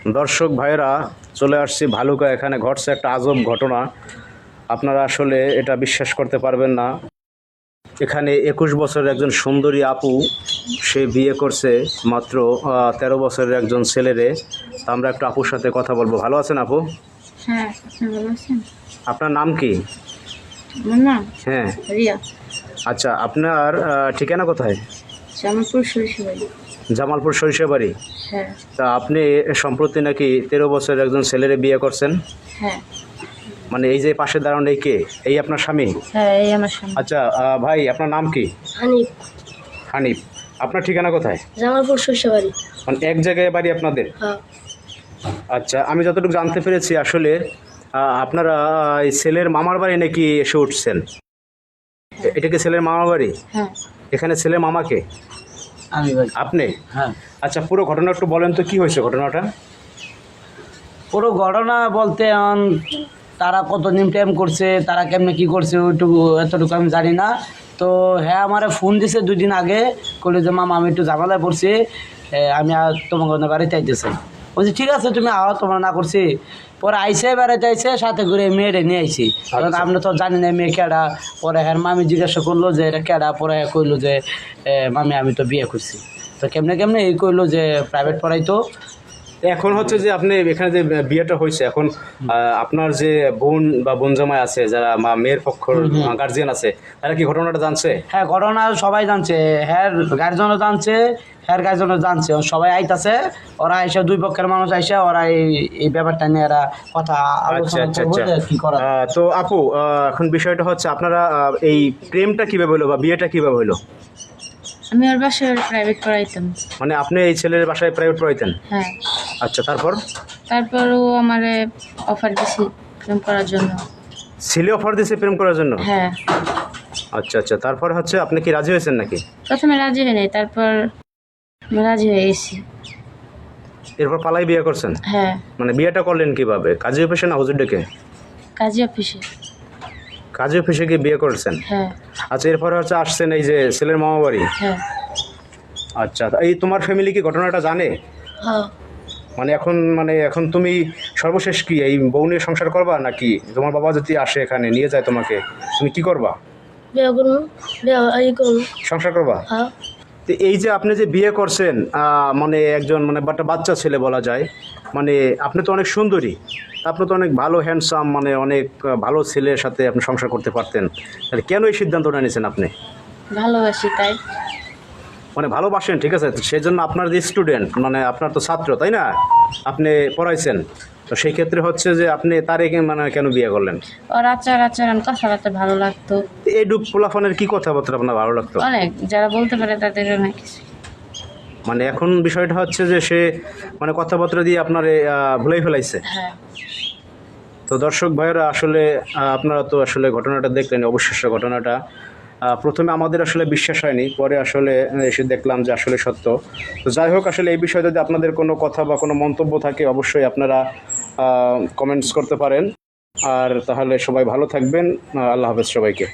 দর্শক ভাইরা, চলে আসছি ভালুকা। এখানে ঘটছে একটা আজব ঘটনা। আপনারা আসলে এটা বিশ্বাস করতে পারবেন না। এখানে 21 বছরের একজন সুন্দরী আপু, সে বিয়ে করছে মাত্র 13 বছরের একজন ছেলেরে। আমরা একটু আপুর সাথে কথা বলবো। ভালো আছেন আপু? হ্যাঁ, আপনি ভালো আছেন? আপনার নাম কি? আমার নাম হ্যাঁ। রিয়া। আচ্ছা, আপনার ঠিকানা কোথায়? জামালপুর সরিষাবাড়ি। জামালপুর সরিষাবাড়ি। হ্যাঁ। তা আপনি সম্প্রতি নাকি 13 বছরের একজন ছেলেরে বিয়ে করছেন? হ্যাঁ। মানে এই যে পাশে দাঁড়ানো, এই কে? এই আপনার স্বামী? হ্যাঁ, এই আমার স্বামী। আচ্ছা ভাই, আপনার নাম কি? হানিফ। হানিফ। আপনার ঠিকানা কোথায়? জামালপুর সরিষাবাড়ি। মানে এক জায়গায় বাড়ি আপনাদের? হ্যাঁ। আচ্ছা, আমি যতটুকু জানতে পেরেছি আসলে আপনারা এই ছেলের মামার বাড়ি নাকি এসে উঠছেন। এটা কি ছেলের মামার বাড়ি? হ্যাঁ। এখানে ছেলের মামাকে? আমি ভাই। আপনি? হ্যাঁ। আচ্ছা, পুরো ঘটনা একটু বলেন তো, কি হয়েছে ঘটনাটা? পুরো ঘটনা বলতে তারা কতদিন প্রেম করছে, তারা কেমনে কি করছে ওইটুকু এতটুকু আমি জানি না। তো হ্যাঁ, আমারে ফোন দিছে 2 দিন আগে, বলে যে মামা আমি একটু ঝামেলায় পড়ছি, আমি আর তোমার বাড়িতে আইতেছি। বলছি ঠিক আছে, তুমি আও, তোমার না করছি। পরে আইসে বেড়াইতে আইসে, সাথে করে মেয়েরে নিয়ে আইছি। কারণ আমরা তো জানি না মেয়ে কেডা। পরে হ্যাঁ মামি জিজ্ঞাসা করলো যে এটা কেডা। পরে কইলো যে মামি আমি তো বিয়ে করছি। তো কেমনে কেমনে এই কইলো যে প্রাইভেট পড়াইতো। এখন হচ্ছে যে আপনি এখানে যে বিয়েটা হয়েছে, এখন আপনার যে বোন বা বোন জামাই আছে, যারা মেয়ের পক্ষ গার্জিয়ান আছে, তারা কি ঘটনাটা জানছে? হ্যাঁ, ঘটনা সবাই জানছে। হ্যাঁ, গার্জনও জানছে, হ্যাঁ গার্জনও জানছে। সবাই আইতাছে, ওরা এসে 2 পক্ষের মানুষ আইসে ওরা এই ব্যাপারটা নিয়ে এরা কথা আচ্ছা আলোচনা আচ্ছা করবো আচ্ছা। যে কি করা। তো আপু, এখন বিষয়টা হচ্ছে আপনারা এই প্রেমটা কিভাবে হলো বা বিয়েটা কিভাবে হলো? আমি ওর বাসায় প্রাইভেট পড়াইতাম। মানে আপনি এই ছেলের বাসায় প্রাইভেট পড়াইতেন? হ্যাঁ। আচ্ছা, তারপর? তারপর ও আমারে অফার দিছি প্রেম করার জন্য। ছেলে অফার দিয়েছে প্রেম করার জন্য? হ্যাঁ। আচ্ছা আচ্ছা, তারপর হচ্ছে আপনি কি রাজি হয়েছেন নাকি? প্রথমে রাজি হই নাই, তারপর আমি রাজি হয়ে গেছি। এরপর পালাই বিয়ে করছেন? হ্যাঁ। মানে বিয়েটা করলেন কিভাবে? কাজী অফিসে না হুজুর ডেকে? কাজী অফিসে। কাজী অফিসে গিয়ে বিয়ে করছেন? হ্যাঁ। আচ্ছা, এরপরে হচ্ছে আসছেন এই যে ছেলের মামা বাড়ি। হ্যাঁ। আচ্ছা, এই তোমার ফ্যামিলি কি ঘটনাটা জানে? হ্যাঁ। মানে এখন তুমি সর্বশেষ কি এই বউ নিয়ে সংসার করবা, নাকি তোমার বাবা যদি আসে এখানে নিয়ে যায় তোমাকে, তুমি কি করবা? বিয়ে করবো, সংসার করবা? হ্যাঁ। তো এই যে আপনি যে বিয়ে করছেন, মানে একজন মানে একটা বাচ্চা ছেলে বলা যায়, মানে আপনি তো অনেক সুন্দরী, আপনি তো অনেক ভালো হ্যান্ডসাম, মানে অনেক ভালো ছেলের সাথে আপনি সংসার করতে পারতেন। তাহলে কেন এই সিদ্ধান্তটা নিয়েছেন আপনি? ভালোবাসি তাই। মানে ভালোবাসেন, ঠিক আছে, সেই জন্য আপনার যে স্টুডেন্ট, মানে আপনার তো ছাত্র, তাই না? আপনি পড়াইছেন, তো সেই ক্ষেত্রে হচ্ছে যে আপনি তারে মানে কেন বিয়ে করলেন? ওর আচার কথাবার্তা ভালো লাগতো। এই ডুব পোলাফানের কি কথাবার্তা আপনার ভালো লাগতো? অনেক, যারা বলতে পারে তাদের অনেক কিছু। মানে এখন বিষয়টা হচ্ছে যে সে মানে কথাবার্তা দিয়ে আপনারে ভুলাই ফেলাইছে। হ্যাঁ। তো দর্শক ভাইয়েরা, আসলে আপনারা তো আসলে ঘটনাটা দেখলেন, অবিশ্বাস্য ঘটনাটা। প্রথমে আমাদের আসলে বিশ্বাস হয়নি, পরে আসলে এসে দেখলাম যে আসলে সত্য। তো যাই হোক, আসলে এই বিষয়ে যদি আপনাদের কোনো কথা বা কোনো মন্তব্য থাকে, অবশ্যই আপনারা কমেন্টস করতে পারেন। আর তাহলে সবাই ভালো থাকবেন। আল্লাহ হাফেজ সবাইকে।